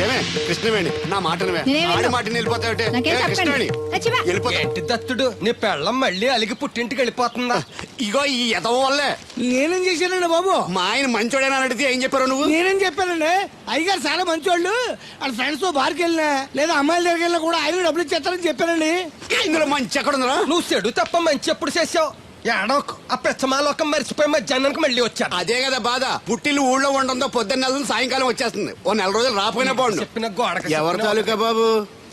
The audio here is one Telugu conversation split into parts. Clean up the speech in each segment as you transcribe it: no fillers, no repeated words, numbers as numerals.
ఏమే కృష్ణవేణి నా మాటనవే ఆడి మాటని వెళ్ళిపోతావుటే కృష్ణవేణి ఏంటి దత్తుడు నీ పెళ్ళం మళ్ళీ అలిగి పుట్టింటికి వెళ్ళిపోతుందా? ఇగో ఈ ఎదవ వల్లే. నేనేం చేశానండి బాబు? మా ఆయన మంచోడేనా అని అడిగితే ఏం చెప్పారు నువ్వు? నేనేం చెప్పానండి? అయ్యగారు చాలా మంచోళ్ళు, వాళ్ళ ఫ్రెండ్స్ తో బార్కి వెళ్ళినా లేదా అమ్మాయిల దగ్గరికి వెళ్ళినా కూడా ఆయన డబ్బులు ఇచ్చేస్తారని చెప్పానండి. ఇందులో మంచి ఎక్కడ ఉందా? నువ్వు చెడు తప్ప మంచి ఎప్పుడు చేసావు? ఏడోకు ఆ పెచ్చమాలోకం మర్చిపోయి మధ్యాహ్నానికి మళ్ళీ వచ్చాను. అదే కదా బాధ. పుట్టిల్లు ఊళ్ళో ఉండడంతో పొద్దున్న నెల సాయంకాలం వచ్చేస్తుంది. ఓ నెల రోజులు రాపోయినా బాగుండు. చెప్పిన గోడకి ఎవరి తాలూకా బాబు?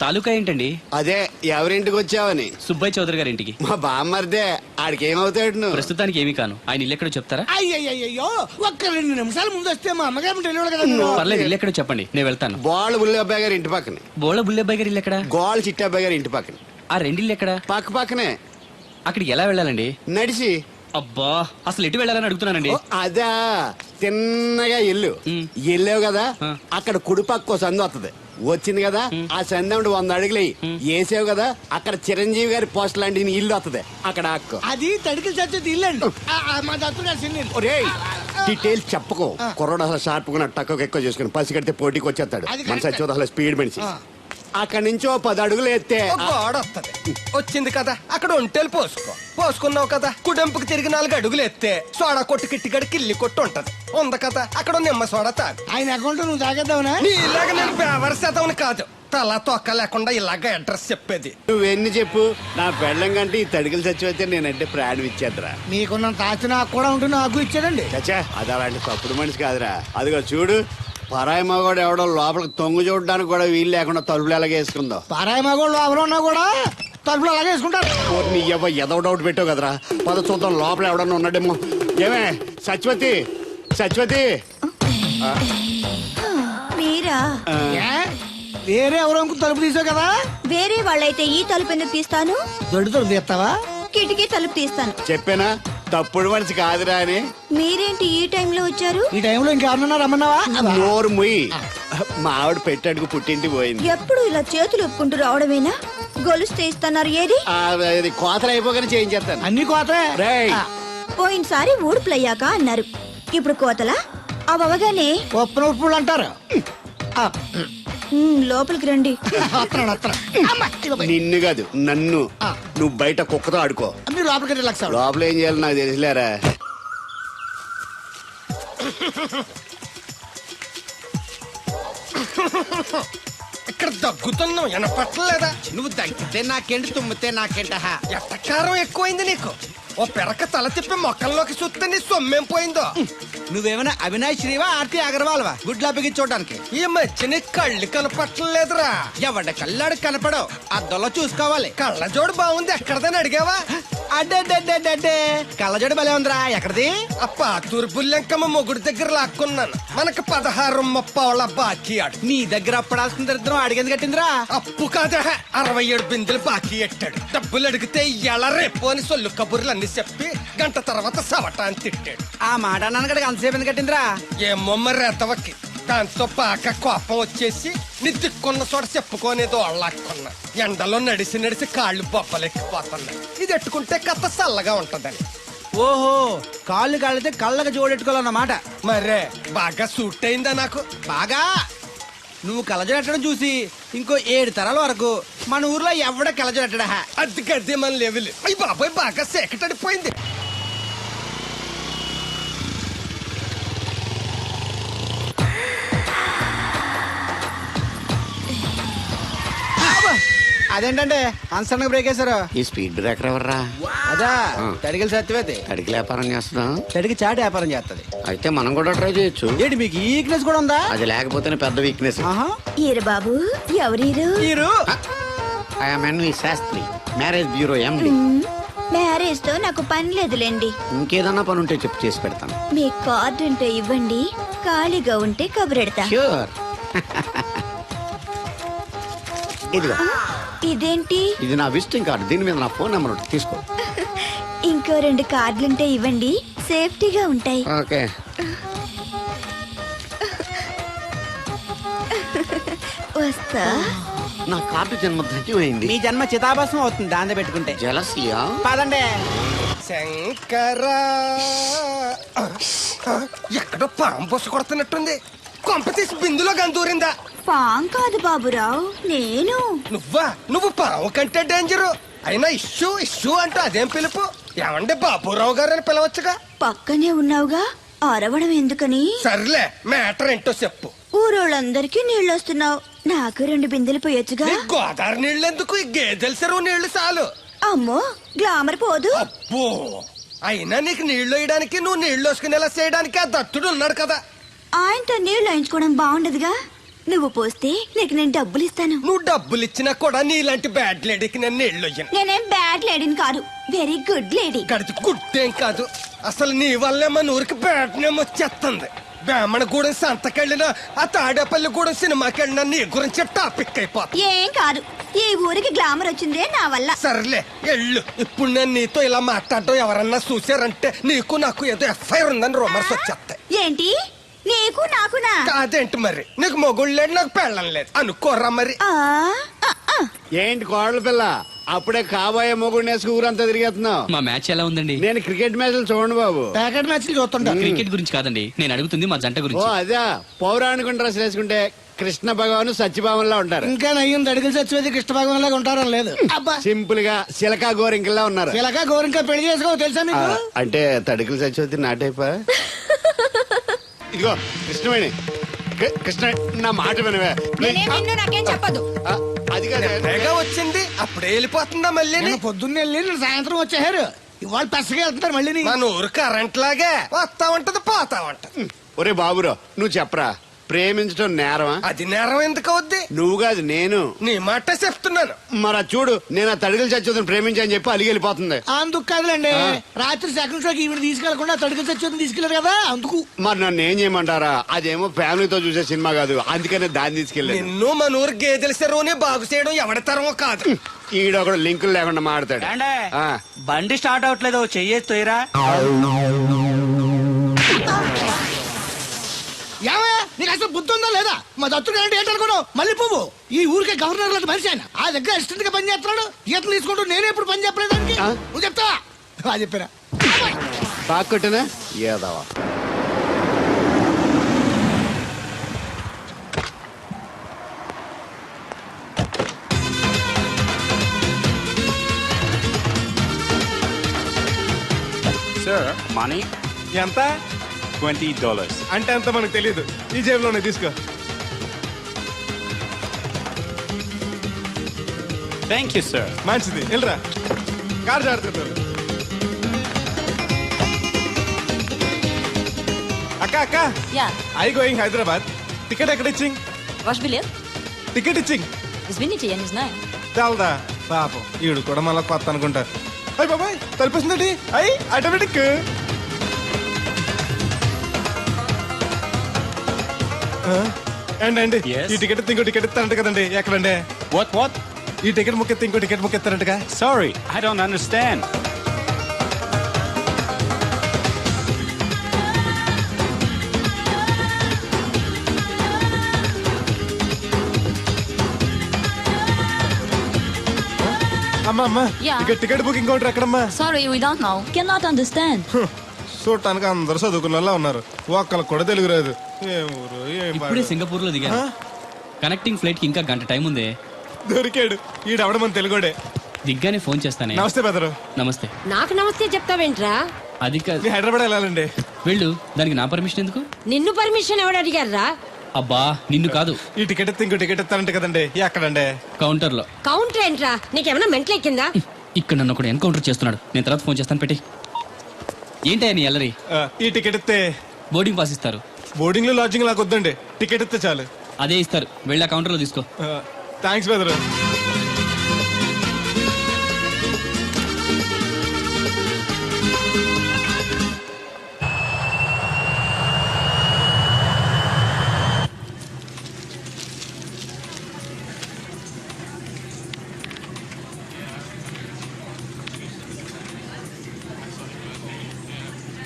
తాలూకా ఏంటండి? అదే ఎవరింటికి వచ్చావని. సుబ్బయ్య చౌదరి గారి ఇంటికి. మా బామ్మర్దే. ఆడికి ఏమవుతాడు నువ్వు? ప్రస్తుతానికి ఏమీ కాను. ఆయన ఇల్లు ఎక్కడో చెప్తారా? అయ్యయ్యో ఒక్క 2 నిమిషాలు ముందు వస్తే మా అమ్మగారు తెలియదు కదా. పర్లేదు, ఇల్లు ఎక్కడో చెప్పండి, నేను వెళ్తాను. బోళ్ళ బుల్లి అబ్బాయి గారి ఇంటి పక్కన. బోళ బుల్లెబ్బాయి గారి ఇల్లు ఎక్కడ? గోళ్ళ చిట్టి అబ్బాయి గారి ఇంటి పక్కన. ఆ రెండిల్లు ఎక్కడ? పక్క పక్కనే. అక్కడికి ఎలా వెళ్ళాలండి? నడిచి. అబ్బా, అసలు ఎటు వెళ్ళాలని అడుగుతున్నానండి. అదా తిన్నగా ఇల్లు వెళ్ళావు కదా, అక్కడ కుడిపక్క సందు వస్తుంది. వచ్చింది కదా, ఆ సందు 100 అడుగులు వేసావు కదా, అక్కడ చిరంజీవి గారి పోస్ట్ లాంటి ఇల్లు వస్తుంది. అక్కడ అక్క అది తడికి చచ్చేది ఇల్లండి. మా దత్తుడు గారి చిన్న ఇల్లు. డీటెయిల్స్ చెప్పుకో. కుర్రోడు అసలు షార్ప్ గా టక్కువ ఎక్కువ చేసుకుని పసి కడితే పోటీకి వచ్చేస్తాడు. మన సచ్చి అసలు స్పీడ్ మనిషి. అక్కడి నుంచి 10 అడుగులు ఎత్తే గోడ వస్తుంది. వచ్చింది కదా, అక్కడ ఒంటేలు పోసుకున్నావు కదా, కుడెంపుకి తిరిగి 4 అడుగులు ఎత్తే సోడా కొట్టు కిట్టిగడి కిల్లి కొట్టు ఉంటది. ఉంది కదా, అక్కడ నిమ్మ సోడా తాగు. ఆయన అకౌంట్ నువ్వు తాగేద్దావునా? ఇలాగ నేను బేవరసేద్దామని కాదు, తల తొక్క లేకుండా ఇలాగ అడ్రస్ చెప్పేది. నువ్వెన్ని చెప్పు, నా పెళ్ళం కంటే ఈ తడికలు చచ్చిపోతే నేనంటే ప్రాణం ఇచ్చేద్దరా. మీకున్నంత ఆస్తి నాకు కూడా ఉంటుంది, నాకు ఇచ్చాడండి. చచ్చా, అది అలాంటి తప్పుడు మనిషి కాదురా. అదిగో చూడు, పరాయి మగోడు ఎవడో లోపలికి తొంగు చూడడానికి కూడా వీలు లేకుండా తలుపులు ఎలాగ వేసుకుందో. పారాయి మగోళ్ళు లోపల ఉన్నా కూడా తలుపులు అలాగే వేసుకుంటారు. నీ ఎదో డౌట్ పెట్టావు కదరా. పద చూద్దాం లోపల ఎవడన్నా ఉన్నాడేమో. ఏమే సత్యవతి, సత్యవతి. మీరా? వేరే ఎవరో తలుపు తీసావు కదా. వేరే వాళ్ళైతే ఈ తలుపు ఎందుకు తీస్తాను? దొడ్డు తలుపు తీస్తావా? కిటికీ తలుపు తీస్తాను. చెప్పానా తప్పుడు మనిషి కాదురా అని. మీరేంటి ఈ టైంలో వచ్చారు? ఈ టైంలో ఇంకెవరన్నా రమ్మన్నావా? నోరు ముయ్యి. మా ఆవిడ పెట్టడుకు పుట్టింటి పోయింది. ఎప్పుడు ఇలా చేతులు ఒప్పుకుంటూ రావడమేనా? గొలుస్తే ఇస్తున్నారు ఏది? అది కోతలు అయిపోగానే చేయించేస్తాను. అన్ని కోతే. పోయినసారి ఊడుపులయ్యాక అన్నారు, ఇప్పుడు కోతలా? అవగానే ఉప్పున ఉప్పులు అంటారు. లోపలికి రండి. నిన్ను కాదు నన్ను. నువ్వు బయట కుక్కతో ఆడుకో. మీరు లోపలికి రిలాక్స్ అవ్వండి. లోపల ఏం చేయాలి నాకు తెలిసిలేరా. ఇక్కడ దగ్గుతున్నావు వినపట్టలేదా? నువ్వు దగ్గితే నాకేంటి, తుమ్మితే నాకేంట. ఎట్టకారం ఎక్కువైంది నీకు. ఓ పెరక తల తిప్పి మొక్కల్లోకి చూస్తే నీ సొమ్మేం పోయిందో. నువ్వేమైనా అవినాష్ శ్రీవా, ఆర్తి అగర్వాల్వా గుడ్లా బిగించోడానికి? ఈ మధ్య నీ కళ్ళు కనపట్టలేదురా. ఎవడ కళ్ళాడు కనపడవు, అద్దంలో చూసుకోవాలి. కళ్ళజోడు బాగుంది, ఎక్కడదని అడిగావా? అడ్డే కళ్ళజోడు భలే ఉందిరా. ఎక్కడిది? అప్ప తూర్పుల్లెంకమ్మ మొగుడు దగ్గర లాక్కున్నాను. మనకు 16 బాకీ ఆడు. నీ దగ్గర అప్పడాల్సిన దరిద్రం అడిగింది కట్టిందిరా. అప్పు కాదా, 67 బిందెలు బాకీ ఎట్టాడు. డబ్బులు అడిగితే ఎలా రేపు అని సొల్లు కబుర్లు అన్ని చెప్పి గంట తర్వాత సవటాన్ని తిట్టాడు. ఆ మాట నాన్నగడికి అంతసేపు ఎందుకు కట్టిందిరా? ఏమో మరి ఎతవకి. దాంతో బాగా కోపం వచ్చేసి నీ దిక్కున్న చోట చెప్పుకోనేదో అళ్ళాక్కున్నా. ఎండలో నడిసి కాళ్ళు బొబ్బలెక్కిపోతున్నాయి. ఇది ఎట్టుకుంటే కథ చల్లగా ఉంటదని. ఓహో, కాళ్ళు కాళ్ళైతే కళ్ళకి జోడెట్టుకోవాలన్నమాట. మరే బాగా సూట్ అయిందా నాకు? బాగా. నువ్వు కళ్ళజోడెట్టడం చూసి ఇంకో 7 తరాల వరకు మన ఊర్లో ఎవడ కళ్ళజోడెట్టడా. అది గడ్డి మన లెవెల్. అయ్యి బాబాయ్ బాగా సేకటడిపోయింది. అదేంటంటే అన్సడన్ బ్రేక్ వేశారు. ఈ స్పీడ్ బ్రేకర్ ఎవర్రా? అదా తడికలు సత్యవేతి. అడిగి వ్యాపారం చేస్తున్నాం. తడికి చాటి వ్యాపారం చేస్తది. అయితే మనం కూడా ట్రై చేయొచ్చు. ఏంటి మీకు ఈ వీక్నెస్ కూడా ఉందా? అది లేకపోతేనే పెద్ద వీక్నెస్. ఈరు బాబు, ఎవరీరు? మీరు? I'm N V Shastri, marriage bureau MD. Marriage తో నాకు పని లేదులేండి. ఇంకేదన్నా పని ఉంటే చెప్పు, చేసి పెడతాను. మీ కార్డు ఉంటే ఇవ్వండి, ఖాళీగా ఉంటే కబురెడతా. ష్యూర్. ఇదిగో. ఇదేంటి? ఇది నా విజిటింగ్ కార్డు. దీని మీద నా ఫోన్ నెంబర్ ఉంటుంది, తీసుకో. ఇంకో 2 కార్డులుంటే ఇవ్వండి, సేఫ్టీగా ఉంటాయి. ఓకే. వస్తా. నా కార్డు జన్మ ధన్యమైంది. మీ జన్మ చితాభాసం అవుతుంది దాంతో పెట్టుకుంటే. జలసియా? పదండి. శంకరా, ఎక్కడో పాము పొస కొడుతున్నట్టుంది. కొంప తీసి బిందులో గందూరిందా? పాం కాదు బాబురావు, నేను. నువ్వు పావు కంటే డేంజరు. అయినా ఇష్యూ అంటూ అదేం పిలుపు? ఏమండి బాబురావు గారు అని పిలవచ్చుగా. పక్కనే ఉన్నావుగా, అరవడం ఎందుకని? సర్లే, మ్యాటర్ ఏంటో చెప్పు. ఊరోళ్ళందరికీ నీళ్ళొస్తున్నావు, నాకు 2 బిందెలు పోయొచ్చుగా. నీ గోదావరి నీళ్ళు ఎందుకు? ఈ గేదెల చెరువు నీళ్లు చాలు. అమ్మో, గ్లామర్ పోదు. అబ్బో, అయినా నీకు నీళ్లు వేయడానికి, నువ్వు నీళ్లు వేసుకునేలా చేయడానికి ఆ దత్తుడు ఉన్నాడు కదా. ఆయనతో నీళ్లు వేయించుకోవడం బాగుండదుగా. నువ్వు పోస్తే నీకు నేను డబ్బులు ఇస్తాను. నువ్వు డబ్బులు ఇచ్చినా కూడా నీలాంటి బ్యాడ్ లేడీకి నేను నీళ్లు వేయను. నేనేం బ్యాడ్ లేడీని కాదు, వెరీ గుడ్ లేడీ. గడిచి గుడ్డేం కాదు. అసలు నీ వల్లే మన ఊరికి బ్యాడ్ నేమ్ వచ్చేస్తుంది. బ్రాహ్మణగూడెం సంతకెళ్ళినా, ఆ తాడేపల్లిగూడెం సినిమాకెళ్ళినా నీ గురించి టాపిక్ అయిపోతుంది. ఏం కాదు, ఈ ఊరికి గ్లామర్ వచ్చిందే నా వల్ల. సర్లే ఎళ్ళు. ఇప్పుడు నేను నీతో ఇలా మాట్లాడటం ఎవరన్నా చూసారంటే నీకు నాకు ఏదో ఎఫ్ఐఆర్ ఉందని రూమర్స్ వచ్చేస్తాయి. ఏంటి, నీకు నాకునా? కాదేంటి మరి? నీకు మొగుళ్ళు లేడు, నాకు పెళ్ళం లేదు అనుకోరా మరి. ఆ, ఆ, ఆ. ఏంటి కోడల పిల్ల, అప్పుడే కాబోయే మొగుడు వేసుకు ఊరంతా తిరిగేస్తున్నావు? మా మ్యాచ్ ఎలా ఉందండి? నేను క్రికెట్ మ్యాచ్లు చూడండి బాబు. ప్యాకెట్ మ్యాచ్లు చూస్తుంటా. క్రికెట్ గురించి కాదండి నేను అడుగుతుంది, మా జంట ఓ గురించి. అదే, పౌరాణిక డ్రెస్ వేసుకుంటే కృష్ణ భగవాన్ సత్యభావంలా ఉంటారు. ఇంకా నయ్యం దడిగిలి చచ్చిపోతే కృష్ణ భగవాన్ లాగా ఉంటారని లేదు. అబ్బా, సింపుల్ గా సిలకా గోరింకల్లా ఉన్నారు. ఇలాగా గోరింకా పెళ్లి చేసుకో తెలుసా ఆ, మీకు? అంటే తడికలు చచ్చిపోతే నాటైపా. ఇదిగో కృష్ణవేణి, కృష్ణ నా మాట వినవే. నాకేం చెప్పదు. ఆ, అది కాదు. తెగ వచ్చింది అప్పుడే వెళ్ళిపోతుందా మళ్ళీ? నేను పొద్దున్నే వెళ్ళి నేను సాయంత్రం వచ్చేసారు. ఇవాళ పెసగా వెళ్తున్నారు మళ్ళీ. మన ఊరు కరెంట్ లాగే వస్తా ఉంటది పోతా ఉంటది. ఒరే బాబురో, నువ్వు చెప్పరా, ప్రేమించడం నేరమా? అది నేరం ఎందుకు అవుద్ది? నువ్వు కాదు నేను. నీ మాట చెప్తున్నాను. మరి అది చూడు, నేను ఆ తడికలు చచ్చిపోతుంది ప్రేమించని చెప్పి అలిగి వెళ్ళిపోతుంది. అందుకు కాదులేండి, రాత్రి సెకండ్ షోకి ఈవిడ తీసుకెళ్లకుండా తడికలు చచ్చి తీసుకెళ్లారు కదా అందుకు. మరి నన్ను ఏం చేయమంటారా? అదేమో ఫ్యామిలీతో చూసే సినిమా కాదు, అందుకనే దాన్ని తీసుకెళ్ళాను. నిన్ను మన ఊరు గేదెల చెరువుని బాగు చేయడం ఎవరి తరమో కాదు. ఈడొకడు లింకులు లేకుండా మాడతాడు. ఆ. బండి స్టార్ట్ అవట్లేదు, చెయ్యేసి తోయరా. ఏమయ్యా, నీకు అసలు బుద్ధి ఉందా లేదా? మా దత్తుడు అంటే ఏంటనుకున్నావు? మళ్ళీ పువ్వు ఈ ఊరికే గవర్నర్ లాంటి మనిషి ఆయన. ఆ దగ్గర అసిస్టెంట్ గా పని చేస్తున్నాడు, ఈతలు తీసుకుంటూ నేనే ఎప్పుడు పని చెప్పలేదు దానికి. నువ్వు చెప్తావా? అది చెప్పారా? బాగా కొట్టినా ఏదవా. సార్ మనీ ఎంత? $20. అంటే ఎంత మనకు తెలియదు. ఈ జేబులోనే తీసుకో. Thank you sir. మంచిది, వెళ్ళరా. కార్ జాడుతున్నారు. అక్క అక్క, Ja, I going Hyderabad. Ticket ఎక్కడ ఇచ్చింగ్? ваш билет? టికెట్ ఇచ్చింగ్ Извините, я не знаю. చాలదా? పాపం ఈడు కూడా మళ్ళీ కొత్త అనుకుంటారు. అయ్యి బాబాయ్, తలిపేసిందండి. అయ్యి ఆటోమేటిక్. అండి Yes. ఈ టికెట్ ఇంకో టికెట్ ఇస్తారంట కదండి. ఎక్కడండి? What? ఈ టికెట్ ముక్కెత్తి ఇంకో టికెట్ ముక్కెత్తారంటగా. Sorry, I don't understand. అమ్మా అమ్మా, Yeah. టికెట్ బుకింగ్ కౌంటర్ ఎక్కడమ్మా? Sorry, we don't know. Cannot understand. చూడటానికి అందరూ చదువుకున్న వాళ్ళ ఉన్నారు, ఒక్కళ్ళకి కూడా తెలుగు రాదు. ఏం ఊరు, ఏం ఇప్పుడే పాడు. సింగపూర్ లో దిగాను. కనెక్టింగ్ ఫ్లైట్ కి ఇంకా గంట టైం ఉంది. దొరికాడు ఈడవడం మన తెలుగుడే. దిగ్గానే ఫోన్ చేస్తానే. నమస్తే బెదరు. నమస్తే. నాకు నమస్తే చెప్తావేంట్రా? అది కాదు, మీ హైదరాబాద్ వెళ్ళాలండి. వెళ్ళు. దానికి నా పర్మిషన్ ఎందుకు? నిన్ను పర్మిషన్ ఎవడు అడిగారా? అబ్బా నిన్ను కాదు, ఈ టికెట్ ఎత్తి ఇంకో టికెట్ ఇస్తానంట కదండి. ఎక్కడండి? కౌంటర్ లో. కౌంటర్ ఏంట్రా? నీకేమైనా మెంటల్ ఎక్కిందా? ఇక్కడ నన్ను ఒకడు ఎన్కౌంటర్ చేస్తున్నాడు. నేను తర్వాత ఫోన్ చేస్తాను, పెట్టి. ఏంటయ్యా నీ అల్లరి? ఈ టికెట్ ఇస్తే బోర్డింగ్ పాస్ ఇస్తారు. బోర్డింగ్ లో లాడ్జింగ్ లాగా వద్దండి, టికెట్ ఇస్తే చాలు. అదే ఇస్తారు, వెళ్ళి ఆ కౌంటర్ లో తీసుకో. థ్యాంక్స్ బెదరు.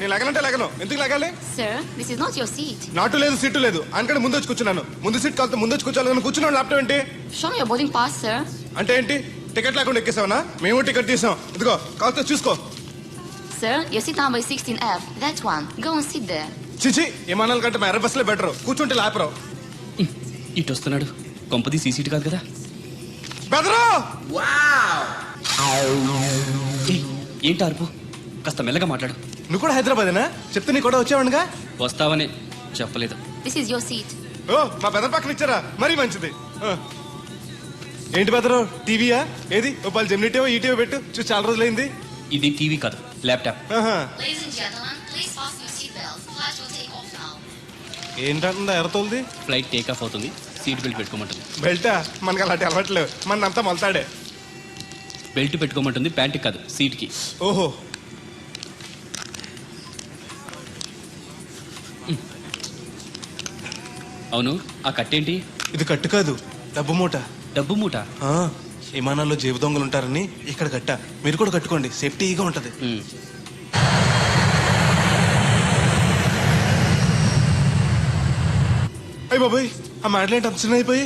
నేను లగనంటే లగను. ఎందుకు లగాలి? Sir, this is not your seat. నాటు లేదు, సీటు లేదు. అందుకని ముందు వచ్చి కూర్చున్నాను. ముందు సీట్ కాలితే ముందు వచ్చి కూర్చోాలి. కూర్చున్నాను. ల్యాప్టాప్ ఏంటి? Show me your boarding pass, sir. అంటే ఏంటి? టికెట్ లేకుండా ఎక్కేసావనా? మేము టికెట్ తీసాం. ఇదిగో కాలితే చూసుకో. Sir, your seat number is 16F. That one. Go and sit there. చిచి, విమానాల కంటే మా ఎర్ర బస్సులే బెటర్. కూర్చుంటే లాపరావు. ఇటు వస్తున్నాడు. కొంపది సీసీటీ కాదు కదా. బెదరు ఏయ్, ఏంటి అరుపు? కాస్త మెల్లగా మాట్లాడు. నువ్వు కూడా హైదరాబాదేనా? చెప్తే నీ కూడా వచ్చావనుగా. వస్తావనే చెప్పలేదు. This is your seat. ఓ మా బెదర్ పక్కన ఇచ్చారా? మరీ మంచిది. ఏంటి బెదరు, టీవీయా? ఏది ఓ పలు జెమినిటీవో ఈటీవో పెట్టు, చూసి చాలా రోజులైంది. ఇది టీవీ కాదు, ల్యాప్టాప్. ఆహా. Ladies and gentlemen, please fasten your seatbelts. Flight will take off now. ఏంటంటుందా ఎర్రతోల్ది? ఫ్లైట్ టేక్ ఆఫ్ అవుతుంది, సీట్ బెల్ట్ పెట్టుకోమంటుంది. బెల్టా? మనకి అలాంటి అలవాట్లేవు, మన అంతా మొలతాడే. బెల్ట్ పెట్టుకోమంటుంది, ప్యాంట్ కాదు, సీట్కి. ఓహో. అవును, ఆ కట్టేంటి? ఇది కట్టు కాదు, డబ్బు మూట. డబ్బు మూట. ఆ, విమానాల్లో జేబు దొంగలు ఉంటారని ఇక్కడ కట్ట. మీరు కూడా కట్టుకోండి, సేఫ్టీగా ఉంటది. ఉమ్. అయ్యి బాబాయ్, ఆ మాటలేంటి అంత చిన్న అయిపోయి?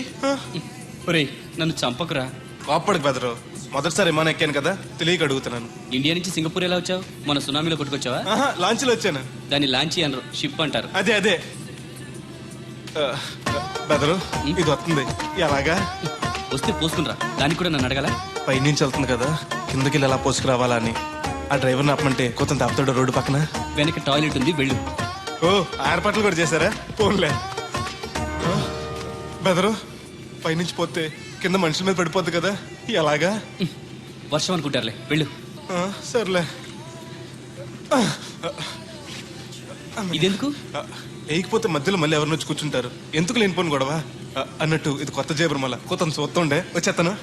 ఒరేయ్, నన్ను చంపకురా. కోప్పడికి బెదరు, మొదటిసారి విమానం ఎక్కాను కదా, తెలియక అడుగుతున్నాను. ఇండియా నుంచి సింగపూర్ ఎలా వచ్చావు? మన సునామీలో కొట్టుకొచ్చావా? ఆహా, లాంచ్లో వచ్చాను. దాన్ని లాంచీ అనరు, షిప్ అంటారు. అదే అదే. బెదరు, ఇది వస్తుంది ఎలాగా? వస్తే పోసుకునిరా. దానికి కూడా నన్ను అడగాల? పైనుంచి వెళ్తుంది కదా, కిందకి ఎలా పోసుకురావాలా అని. ఆ డ్రైవర్ని ఆపమంటే కొత్త ఆపుతాడు రోడ్డు పక్కన. వెనక టాయిలెట్ ఉంది, వెళ్ళు. ఓ, ఏర్పాట్లు కూడా చేశారా? పోన్లే. బెదరు, పైనుంచి పోతే కింద మనుషుల మీద పడిపోద్ది కదా, ఎలాగా? వర్షం అనుకుంటారులే, వెళ్ళు. సర్లే. ఇదెందుకు? వేయకపోతే మధ్యలో మళ్ళీ ఎవరిని వచ్చి కూర్చుంటారు, ఎందుకు లేనిపోను గొడవ అన్నట్టు. ఇది కొత్త జేబురు, మళ్ళా కొత్త చూస్తుండే వచ్చేస్తాను.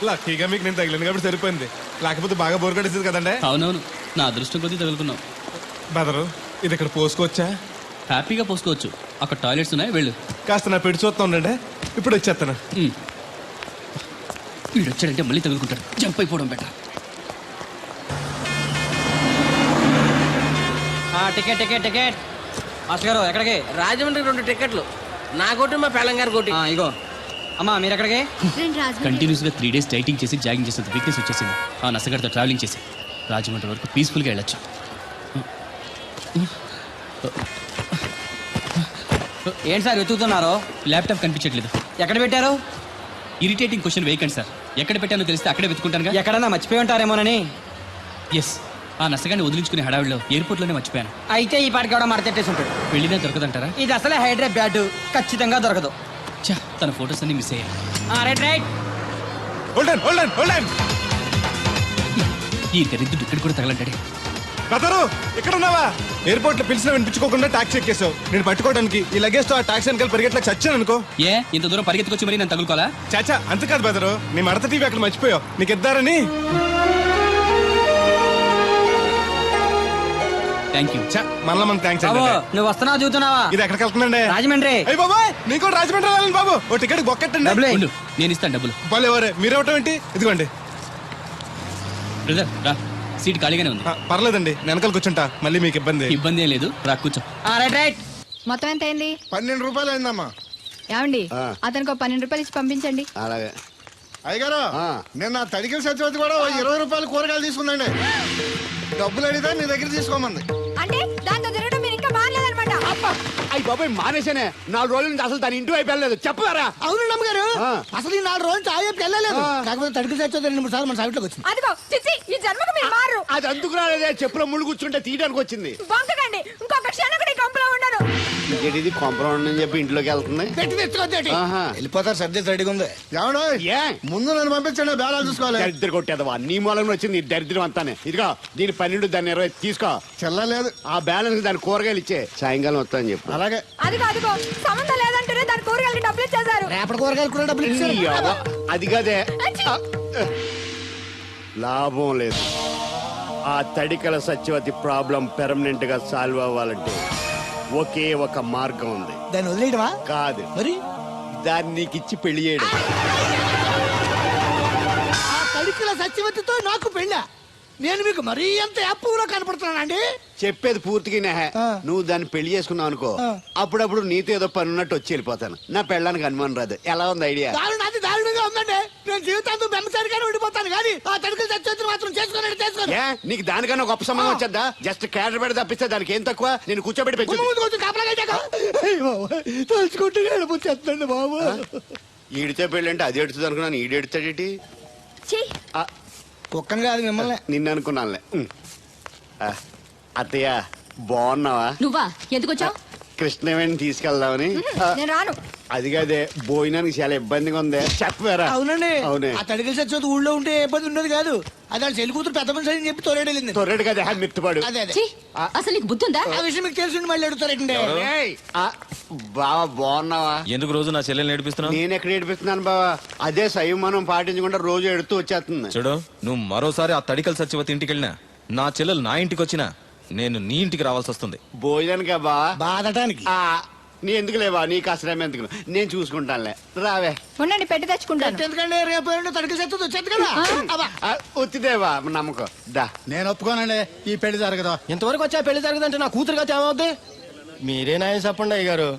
లక్కీగా మీకు నేను తగిలింది కాబట్టి సరిపోయింది, లేకపోతే బాగా బోర్ కట్టేసింది కదండి. అవునవును, నా అదృష్టం కొద్దీ తగులుకున్నావు. బెదరు, ఇది ఇక్కడ పోసుకోవచ్చా? హ్యాపీగా పోసుకోవచ్చు, అక్కడ టాయిలెట్స్ ఉన్నాయి, వెళ్ళు. కాస్త నా పెట్టి చూస్తా ఉండండి, ఇప్పుడు వచ్చేస్తాను. వీడు వచ్చాడంటే మళ్ళీ తగులుకుంటాడు, జంప్ అయిపోవడం better. Ticket ticket ticket. Master గారు ఎక్కడికి? రాజమండ్రికి 2 టికెట్లు, నా కోటి మా పెళ్ళం గారి కోటి. ఇగో అమ్మా, మీరు ఎక్కడికి? కంటిన్యూస్ గా 3 days డైటింగ్ చేసి జాగింగ్ చేసేంత వీక్నెస్ వచ్చేసింది. ఆ నసగడితో ట్రావెలింగ్ చేసి రాజమండ్రి వరకు పీస్ఫుల్గా వెళ్ళొచ్చు. ఏంటి సార్ వెతుకుతున్నారు? ల్యాప్టాప్ కనిపించట్లేదు. ఎక్కడ పెట్టారు? ఇరిటేటింగ్ క్వశ్చన్ వేయకండి సార్. ఎక్కడ పెట్టానో తెలిస్తే అక్కడే వెతుకుంటానుగా. ఎక్కడన్నా మర్చిపోయి ఉంటారేమోనని. ఎస్, ఆ నసగాన్ని వదిలించుకునే హడావిడిలో ఎయిర్పోర్ట్లోనే మర్చిపోయాను. అయితే ఈ పాటికి కూడా మడతెట్టేసి ఉంటాడు. వెళ్ళినా దొరకదంటారా? ఇది అసలే హైదరాబాద్, ఖచ్చితంగా దొరకదు. చా, తన ఫొటోస్ అన్ని మిస్ అయ్యాయి. Right right. ఈ దరిద్రుడు ఇక్కడ కూడా తగలంటాడే. బెదరు, ఇక్కడ ఉన్నావా? ఎయిర్పోర్ట్ లో పిలిచిన వినిపించుకోకుండా టాక్సీ ఎక్కేసావు. నేను పట్టుకోవడానికి ఈ లగేజ్ తో ఆ టాక్సీ వెనకాల పరిగెట్లకు చచ్చాను అనుకో. ఏ, ఇంత దూరం పరిగెత్తుకొచ్చి మరి నేను తగులుకోవాలా? చాచా, అంతకాదు బెదరు, నీ మడత టీవీ అక్కడ మర్చిపోయావు, నీకు ఇద్దారని. Thank you. మళ్ళా మనకు థ్యాంక్స్. నువ్వు వస్తున్నావా చూస్తున్నావా? ఇది ఎక్కడికి వెళ్తుందండి? రాజమండ్రి. అయ్యి బాబాయ్, నీకు కూడా రాజమండ్రి వెళ్ళాలి బాబు. ఓ టికెట్ బొక్కెట్టండి. ఉండు, నేను ఇస్తాను డబ్బులు. ఎవరే మీరు ఇవ్వటం ఏంటి? ఇదిగోండి. బ్రదర్ రా, సీట్ ఖాళీగానే ఉంది. పర్లేదండి, నేను వెనకాల కూర్చుంటా, మళ్ళీ మీకు ఇబ్బంది. ఇబ్బంది ఏం లేదు, రా కూర్చో. Right right. మొత్తం ఎంత అయింది? 12 రూపాయలు అయిందమ్మా. ఏమండి, అతనికి 12 రూపాయలు ఇచ్చి పంపించండి. అలాగే. అయ్యగారు, నిన్న తడికిల సత్యవతి కూడా 20 రూపాయలు కూరగాయలు తీసుకుందండి. డబ్బులు అడిగితే నీ దగ్గర తీసుకోమంది. అంటే దాంతో తిరగడం మీరు ఇంకా మారలేదన్నమాట. అయ్యి బాబాయ్, మానేశానే. 4 రోజుల నుంచి అసలు దాని ఇంటి వైపు వెళ్ళలేదు. చెప్పారా? అవును నమ్మగారు, అసలు ఈ 4 రోజులు చాయ్ వెళ్ళలేదు. కాకపోతే తడికి సత్యవతి 2-3 సార్లు మన సైట్లోకి వచ్చింది. అదిగో చిచ్చి, ఈ జన్మకు మీరు మారు. అది అందుకు రాలేదే, చెప్పులో ముళ్ళు కూర్చుంటే తీయడానికి వచ్చింది. బొంకకండి, ఇంకొక క్షణం కూడా ఈ కంపలో ఉండను. ఇది కాంపౌండ్ అని చెప్పి ఇంట్లోకి వెళ్తుంది. పెట్టి తెచ్చుకోద్దేటి, ఆహా. వెళ్ళిపోతారు. సర్ది రెడీగా ఉంది. ఏమన్నా ఏ ముందు నన్ను పంపించండి, బేరాలు చూసుకోవాలి. దరిద్ర కొట్టేదవా, నీ మూలంలో వచ్చింది ఈ దరిద్రం అంతానే. ఇదిగో దీని 12, దాన్ని 20 తీసుకో. చెల్లలేదు. ఆ బ్యాలెన్స్ దాని కూరగాయలు ఇచ్చే, సాయంకాలం వస్తా అని చెప్పు. అలాగే. అదిగో అదిగో, సంబంధం లేదంటూనే దాని కూరగాయలకి డబ్బులు ఇచ్చేశారు. రేపటి కూరగాయలు కూడా డబ్బులు ఈ ఇచ్చారు. అవ్వ, అది కదే. లాభం లేదు. ఆ తడికల సత్యవతి ప్రాబ్లం పెర్మనెంట్ గా సాల్వ్ అవ్వాలంటే ఒకే ఒక మార్గం ఉంది. దాన్ని వదిలేయడమా? కాదు, మరి దాన్ని నీకు ఇచ్చి పెళ్లి చేయడం. ఆ తడికిల సత్యవతితో నాకు పెళ్ళ. నేను మీకు మరీ ఎంత యాప్లో కనపడుతున్నానండి? చెప్పేది పూర్తిగా నెహ. నువ్వు దాన్ని పెళ్లి చేసుకున్నావు అనుకో, అప్పుడప్పుడు నీతో ఏదో పని ఉన్నట్టు వచ్చి వెళ్ళిపోతాను. నా పెళ్ళానికి అనుమానం రాదు. ఎలా ఉంది ఐడియా? అది దారుణంగా ఉందండి. నేను జీవితాంతం బెమ్మసారిగానే ఉండిపోతాను కానీ ఆ తడుకులు చచ్చి మాత్రం చేసుకోను. ఏ నీకు దానికన్నా గొప్ప సంబంధం వచ్చేద్దా? జస్ట్ క్యాడర్ పెడితే తప్పిస్తే దానికి ఏం తక్కువ? నేను కూర్చోబెట్టి పెంచు. తలుచుకుంటే వెళ్ళిపోతుందండి బాబు. ఈడితే పెళ్ళి అంటే అది ఎడుతుంది అనుకున్నాను. ఈడు ఎడుతాడేటి? కుక్కను కాదు మిమ్మల్ని. నిన్ను అనుకున్నానులే. అత్తయ్య బాగున్నావా? నువ్వా ఎందుకు వచ్చావు? కృష్ణవేణి తీసుకెళ్దామని. నేను రాను. అది కాదే, భోజనానికి చాలా ఇబ్బందిగా ఉంది. చెప్పారా? అవునండి. అవునే. ఆ తడికలు చచ్చి ఊళ్ళో ఉంటే ఏ ఇబ్బంది ఉండదు కాదు. అది వాళ్ళ చెల్లి కూతురు పెద్ద మనిషి అని చెప్పి తోలేడెళ్ళింది. తొర్రెడు కదా మిత్తుపాడు. అదే అదే. ఛీ, అసలు నీకు బుద్ధి ఉందా? ఆ విషయం మీకు తెలిసి మళ్ళీ అడుగుతారండి. బావా బాగున్నావా? ఎందుకు రోజు నా చెల్లెల్ని ఏడిపిస్తున్నావు? నేను ఎక్కడ ఏడిపిస్తున్నాను బావా? అదే సంయమనం పాటించకుండా రోజు ఎడుతూ వచ్చేస్తుంది. చూడు, నువ్వు మరోసారి ఆ తడికల సత్యవతి ఇంటికి వెళ్ళినా, నా చెల్లెలు నా ఇంటికి వచ్చినా, నేను నీ ఇంటికి రావాల్సి వస్తుంది. భోజనానికా బావా? బాధటానికి. నీ ఎందుకు లేవా? నీకు అసలేం ఎందుకు? నేను చూసుకుంటానులే. రావే. ఉండండి, పెట్టి తెచ్చుకుంటాను. ఎందుకంటే రేపు తడికలు చచ్చి వచ్చేది కదా. వచ్చిదేవా నమ్మకం. దా. నేను ఒప్పుకోనండి, ఈ పెళ్లి జరగదు. ఇంతవరకు వచ్చా పెళ్లి జరగదంటే నా కూతురుగా ఏమవుద్ది? మీరే నాయం చెప్పండి అయ్య గారు.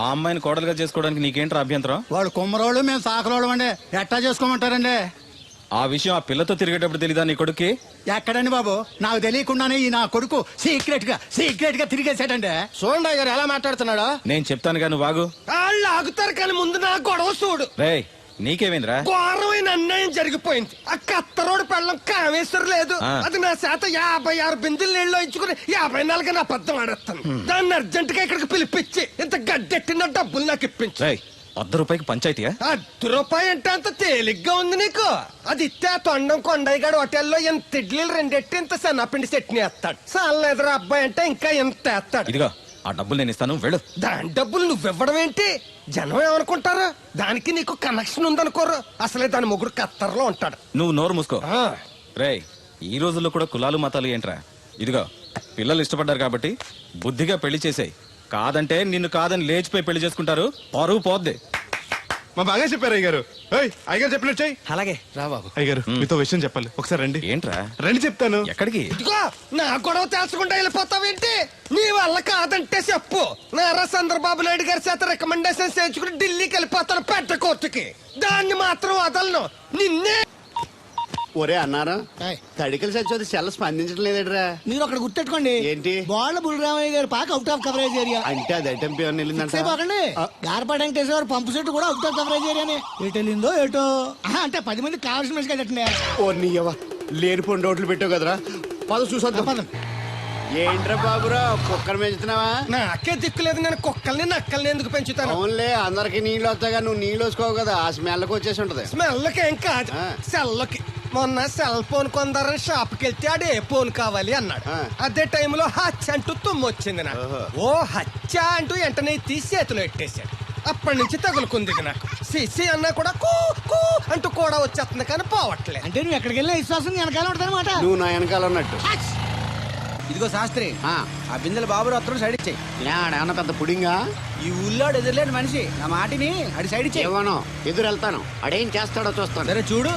ఆ అమ్మాయిని కోడలుగా చేసుకోవడానికి నీకేంట్రా అభ్యంతరం? వాడు కుమ్మరోళ్ళు, మేము సాకరోళ్ళు అండి. ఎట్టా చేసుకోమంటారండి? ఆ విషయం ఆ పిల్లతో తిరిగేటప్పుడు తెలీదా నీ కొడుక్కి? ఎక్కడండి బాబు? నాకు తెలియకుండానే ఈ నా కొడుకు సీక్రెట్ గా తిరిగేసాడండి. చూడండి అయ్య గారు ఎలా మాట్లాడుతున్నాడా. నేను చెప్తాను కానీ వాగు. వాళ్ళు ఆగుతారు కానీ ముందు నా గొడవ చూడు. రేయ్, నీకేమైందిరా? ఘోరమైన అన్యాయం జరిగిపోయింది. ఆ కత్తరోడు పెళ్ళం కామేశ్వర లేదు. అది నా చేత 56 బిందులు నీళ్ళు ఇచ్చుకుని 54 నా అబద్ధం ఆడేస్తాను. దాన్ని అర్జెంట్ గా ఇక్కడికి పిలిపించి ఇంత గడ్డెట్టిన డబ్బులు నాకు ఇప్పించు. రేయ్, ₹100 పంచాయతీయా? ₹100 అంటే అంత తేలిగ్గా ఉంది నీకు? అది ఇస్తే ఆ తొండం కొండయ్యగాడు హోటల్లో ఎంత ఇడ్లీలు రెండెట్టి ఇంత సన్నపిండి చట్నీ వేస్తాడు. సాల ఎదురు అబ్బాయి అంటే ఇంకా ఎంత వేస్తాడు. ఇదిగో ఆ డబ్బులు నేను ఇస్తాను, వెళ్ళు. దాని డబ్బులు నువ్వివ్వడం ఏంటి? జనం ఏమనుకుంటారు? దానికి నీకు కనెక్షన్ ఉందనుకోరు. అసలే దాని మొగుడు కత్తర్లో ఉంటాడు. నువ్వు నోరు మూసుకో. రేయ్, ఈ రోజుల్లో కూడా కులాలు మతాలు ఏంట్రా? ఇదిగో, పిల్లలు ఇష్టపడ్డారు కాబట్టి బుద్ధిగా పెళ్లి చేసేయ్. కాదంటే నిన్ను కాదని లేచిపోయి పెళ్లి చేసుకుంటారు, పరువు పోద్ది. మా బాగా చెప్పారు అయ్యగారు. అయ్యగారు చెప్పినట్టు చెయ్యి. అలాగే రా బాబు. అయ్యగారు మీతో విషయం చెప్పాలి, ఒకసారి రండి. ఏంట్రా? రండి చెప్తాను. ఎక్కడికి? ఇదిగో నా గొడవ తెలుసుకుంటా వెళ్ళిపోతావేంటి? నీ వల్ల కాదంటే చెప్పు. నారా చంద్రబాబు నాయుడు గారి చేత రికమెండేషన్ చేయించుకుని ఢిల్లీకి వెళ్ళిపోతాను పెద్ద కోర్టుకి. దాన్ని మాత్రం వదలను. నిన్నే. ఒరే అన్నారా, తడికలు చచ్చి సెల్ స్పందించడం లేదట్రా. మీరు అక్కడ గుర్తెట్టుకోండి. ఏంటి? బాల బుల్రామయ్య గారి పాక అవుట్ ఆఫ్ కవరేజ్ ఏరియా. అంటే అది ఐటమ్ పేరు వెళ్ళిందంట. గార్పాడు వెంకటేశ్వర పంపు సెట్ కూడా అవుట్ ఆఫ్ కవరేజ్ ఏరియానే. ఎటు వెళ్ళిందో ఏటో. అంటే 10 మంది కావాల్సిన మనిషి కదండి. ఓ నీయవా, లేనిపోండి రోడ్లు పెట్టావు కదరా. పద చూసొద్దాం. ఏంట్రా బాబురా, కుక్కర్ పెంచుతున్నావా? నాకే దిక్కులేదు. నేను కుక్కల్ని నక్కల్ని ఎందుకు పెంచుతాను? అవునులే, అందరికి నీళ్ళు వస్తాగా, నువ్వు నీళ్ళు వేసుకోవు కదా, ఆ స్మెల్కి వచ్చేసి ఉంటది. స్మెల్కి ఏం కాదు, సెల్కి. మొన్న సెల్ ఫోన్ కొందరని షాప్కి వెళ్తే ఆడు ఏ ఫోన్ కావాలి అన్నాడు. అదే టైంలో హచ్చ అంటూ తుమ్మొచ్చింది నాకు. ఓ హచ్చ అంటూ వెంటనే తీసి చేతిలో పెట్టేశాడు. అప్పటి నుంచి తగులుకుంది నాకు. సిసి అన్నా కూడా కూ కూ అంటూ కూడా వచ్చేస్తుంది కానీ పోవట్లేదు. అంటే నువ్వు ఎక్కడికి వెళ్ళినా విశ్వాసం వెనకాల ఉంటుందన్నమాట. నువ్వు నా వెనకాల ఉన్నట్టు. ఇదిగో శాస్త్రి, ఆ బిందెల బాబు అత్తరు సైడ్ ఇచ్చాయి. ఏమన్నా పెద్ద పుడింగా? ఈ ఊళ్ళో ఎదురులేని మనిషి నా మాటిని అడి సైడ్ ఇచ్చాయి. ఏమనో ఎదురు వెళ్తాను, అడేం చేస్తాడో చూస్తాను. సరే చూడు.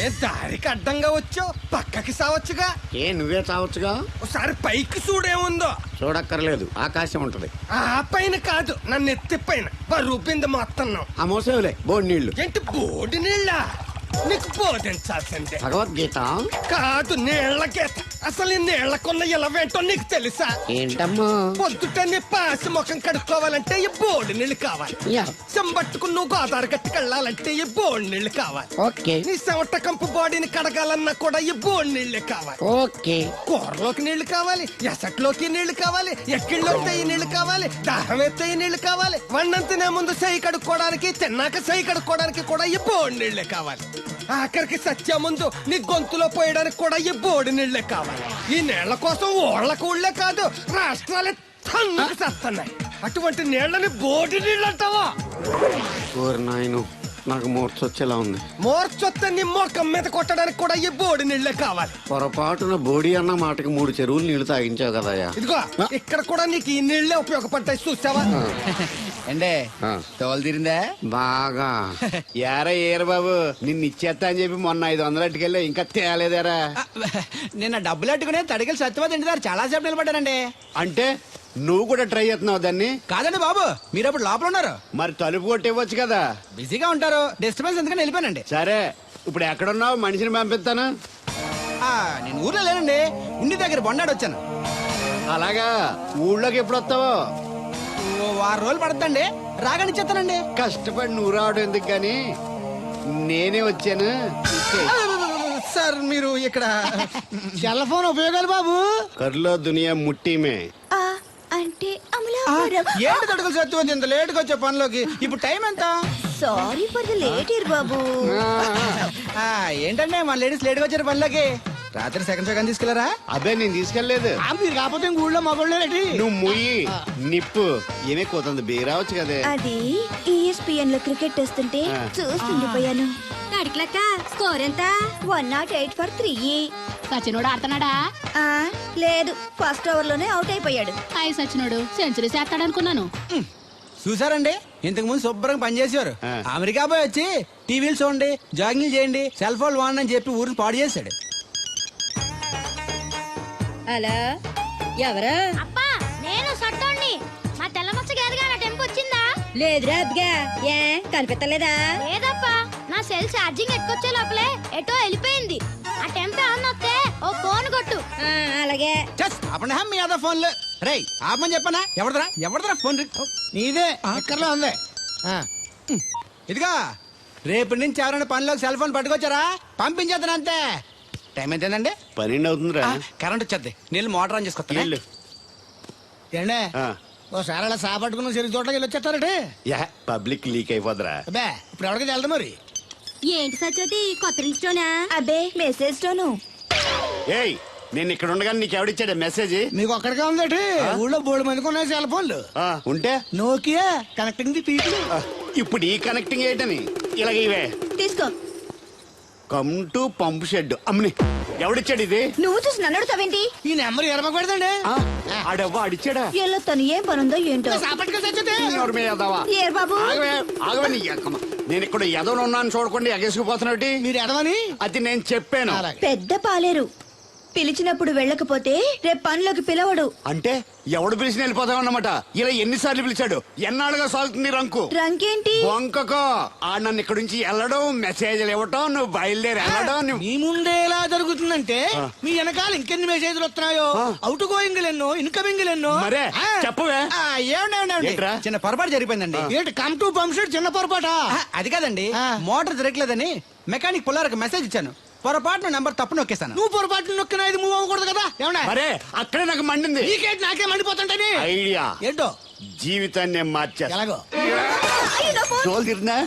ఏ దారికి అడ్డంగా వచ్చావు, పక్కకి సావచ్చుగా. ఏ నువ్వే చావచ్చుగా. ఒకసారి పైకి చూడేముందో. చూడక్కర్లేదు, ఆకాశం ఉంటది. ఆ పైన కాదు, నన్ను ఎత్తి పైన రూపింది మొత్తం. ఆ మోసేవులే బోడి నీళ్లు. ఏంటి బోడి నీళ్ళ? నీకు బోధించాల్సిందే. భగవద్గీత కాదు, నీళ్ల గీత. అసలు ఈ నీళ్లకున్న ఇలవేంటో నీకు తెలుసా? ఏంటమ్మా? పొద్దుట నీ పాసి ముఖం కడుక్కోవాలంటే ఈ బోడి నీళ్లు కావాలి. చెంబట్టుకుని నువ్వు గోదావరి గట్టుకు వెళ్ళాలంటే ఈ బోడి నీళ్లు కావాలి. ఓకే. నీ చెమట కంపు బాడీని కడగాలన్నా కూడా ఈ బోడి నీళ్లే కావాలి. ఓకే. కూరలోకి నీళ్లు కావాలి, ఎసట్లోకి నీళ్లు కావాలి, ఎక్కిళ్ళొస్తే ఈ నీళ్లు కావాలి, దాహం ఎత్తే ఈ నీళ్లు కావాలి. వండం తినే ముందు సై కడుక్కోవడానికి, తిన్నాక సై కడుక్కోవడానికి కూడా ఈ బోడి నీళ్లే కావాలి. ఆఖరికి సత్య ముందు నీ గొంతులో పోయడానికి కూడా ఈ బోడి నీళ్లే కావాలి. ఈ నీళ్ల కోసం ఓళ్లకు ఊళ్ళే కాదు, రాష్ట్రాలే తన్నుకు చేస్తున్నాయి. అటువంటి నీళ్లని బోడి నీళ్ళు అంటావా? నాయను, నాకు మూర్చొచ్చేలా ఉంది. మోర్చొత్తే నీ మొఖం మీద కొట్టడానికి కూడా ఈ బోడి నీళ్లే కావాలి. పొరపాటున బోడి అన్న మాటకి 3 చెరువులు నీళ్లు తాగించావు కదయ్యా. ఇదిగో ఇక్కడ కూడా నీకు ఈ నీళ్లే ఉపయోగపడతాయి, చూసావా? ఏండే ఆ. తోలు తీరిందా బాగా ఏరా ఏరు బాబు నిన్ను ఇచ్చేస్తా అని చెప్పి మొన్న 500 అట్టుకెళ్ళి ఇంకా తేలేదారా నిన్న డబ్బులు అట్టుకునే తడికలు సత్యవతి ఇంటి దగ్గర చాలా సేపు నిలబడ్డానండి. అంటే నువ్వు కూడా ట్రై చేస్తున్నావు దాన్ని? కాదండి బాబు, మీరు అప్పుడు లోపల ఉన్నారు, మరి తలుపు కొట్టివ్వచ్చు కదా. బిజీగా ఉంటారు, డిస్టర్బెన్స్ ఎందుకని వెళ్ళిపోయానండి. సరే ఇప్పుడు ఎక్కడున్నావు? మనిషిని పంపిస్తాను. నేను ఊర్లో లేనండి, ఇంటి దగ్గర బొండాడు వచ్చాను. అలాగా, ఊళ్ళోకి ఎప్పుడు వస్తావో? ఓ 6 రోజులు పడుతుందండి, రాగానే చెప్తానండి. కష్టపడి నువ్వు రావడం ఎందుకు గాని నేనే వచ్చాను. సార్ మీరు ఇక్కడ సెల్ ఫోన్ ఉపయోగాలు బాబు. కర్లో దునియా ముట్టిమే. ఆ, అంటే అమలాపురం. ఏంటి తడుకులు సత్యవతి ఇంత లేటుగా వచ్చే పనిలోకి? ఇప్పుడు టైం ఎంత? Sorry for the late year బాబు. ఏంటంటే మన లేడీస్ లేటుగా వచ్చారు పనిలోకి. రాత్రి సెకండ్ సెకండ్ తీసుకెళ్లారా? అదే నేను తీసుకెళ్లేదు. మీరు కాకపోతే ఊళ్ళో మగోళ్ళు నువ్వు ముయ్యి నిప్పు ఏమే కోతుంది బీరావచ్చు కదే. అది ESPN లో క్రికెట్ వస్తుంటే చూస్తుండిపోయాను. అడిక్లక్క స్కోర్ ఎంత? 108 for 3. సచినోడు ఆడుతున్నాడా? ఆ, లేదు, ఫస్ట్ ఓవర్ లోనే అవుట్ అయిపోయాడు. హాయ్ సచినోడు సెంచరీ చేస్తాడనుకున్నాను. చూసారండి, ఇంతకు ముందు శుభ్రంగా పనిచేసేవారు. ఆ. అమెరికా పోయి వచ్చి టీవీలు చూడండి, జాగింగ్ చేయండి, సెల్ ఫోన్ వాడండి అని చెప్పి ఊరిని పాడు చేశాడు. అలా ఎవరా? అప్పా నేను సట్టోణ్ణి. మా తెల్ల మచ్చ గారిగా నా టెంపు వచ్చిందా? లేదురా అబ్బిగా, ఏ కనిపెట్టలేదా? లేదప్పా, నా సెల్ ఛార్జింగ్ ఎక్కొచ్చే లోపలే ఎటో వెళ్ళిపోయింది. ఆ టెంపు ఏమన్నా వస్తే ఓ ఫోన్ కొట్టు. అలాగే. చస్ అప్పుడు మీ అదా ఫోన్లు రే ఆపమని చెప్పనా? ఎవడదరా ఫోన్ నీదే ఎక్కర్లో ఉంది. ఇదిగా రేపు నుంచి ఎవరైనా పనిలోకి సెల్ ఫోన్ పట్టుకొచ్చారా పంపించేద్దాను అంతే. టైం ఎంతేనండి? 12 అవుతుందిరా. కరెంట్ వచ్చేద్ది, నీళ్ళు మోటార్ ఆన్ చేసుకొస్తా. వెళ్ళు. ఏండే ఆ. ఓసారి అలా సాపట్టుకున్న చెరుకు తోటకి వెళ్ళి వచ్చేస్తారటే. యా, పబ్లిక్ లీక్ అయిపోద్రా. అబ్బే ఇప్పుడు ఎవరికి వెళ్దాం మరి? ఏంటి సత్యవతి కొత్త రిజిస్టోనా? అబ్బే, మెసేజ్ తోను. ఏయ్, నేను ఇక్కడ ఉండగానే నీకు ఎవడిచ్చాడు మెసేజ్? మీకు ఒక్కడికే ఉందటి, ఊళ్ళో 3 మందికి ఉన్నాయి సెల్ ఫోన్లు. ఉంటే నోకియా కనెక్టింగ్ ది పీపుల్. ఇప్పుడు ఈ కనెక్టింగ్ ఏంటని ఇలాగ ఇవే. తీసుకో. Come to pump shed. అమ్మని ఎవడిచ్చాడు ఇది? నువ్వు చూసి నన్ను అడుగుతావేంటి? ఈ నెంబర్ ఎరమకు పెడదండి. ఆడవ్వ అడిచాడా? ఎల్లో తను ఏం పనుందో ఏంటో. ఎవరి మీద ఎదవా? ఏర్ బాబు, ఆగవే నీ ఎక్కమ్మ. నేను ఇక్కడ ఎదవను ఉన్నాను చూడకుండా ఎగేసుకుపోతున్నట్టు. మీరు ఎడవని అది నేను చెప్పాను. పెద్ద పాలేరు. పిలిచినప్పుడు వెళ్ళకపోతే రేపు పనిలోకి పిలవడు. అంటే ఎవడు పిలిచిన వెళ్ళిపోతామన్నమాట. ఇలా ఎన్నిసార్లు పిలిచాడు? ఎన్నాళ్ళుగా సాగుతుంది రంకు? రంకేంటి? వంకకో ఆ నన్ను ఇక్కడ నుంచి వెళ్ళడం, మెసేజ్లు ఇవ్వటం, నువ్వు బయలుదేరి వెళ్ళడం. మీ ముందే ఎలా జరుగుతుందంటే మీ వెనకాల ఇంకెన్ని మెసేజ్లు వస్తున్నాయో. అవుట్ గోయింగ్ ఎన్నో, ఇన్కమింగ్ ఎన్నో. మరే చెప్పవే. ఏంట్రా? చిన్న పొరపాటు జరిగిపోయిందండి. ఏంటి కమ్ టు పంప్ షెడ్ చిన్న పొరపాట? అది కాదండి, మోటార్ తిరగలేదని మెకానిక్ పుల్లారకు మెసేజ్ ఇచ్చాను. పొరపాటున నంబర్ తప్పు నొక్కేసాను. నువ్వు పొరపాటు నొక్కినా ఇది మూవ్ అవ్వకూడదు కదా. ఏమన్నా మరే అక్కడే నాకు మండింది. నీకేంటి నాకే మండిపోతుంటని ఐడియా ఏంటో జీవితాన్ని మార్చేస్తా. ఎలాగో తోలు తిరినా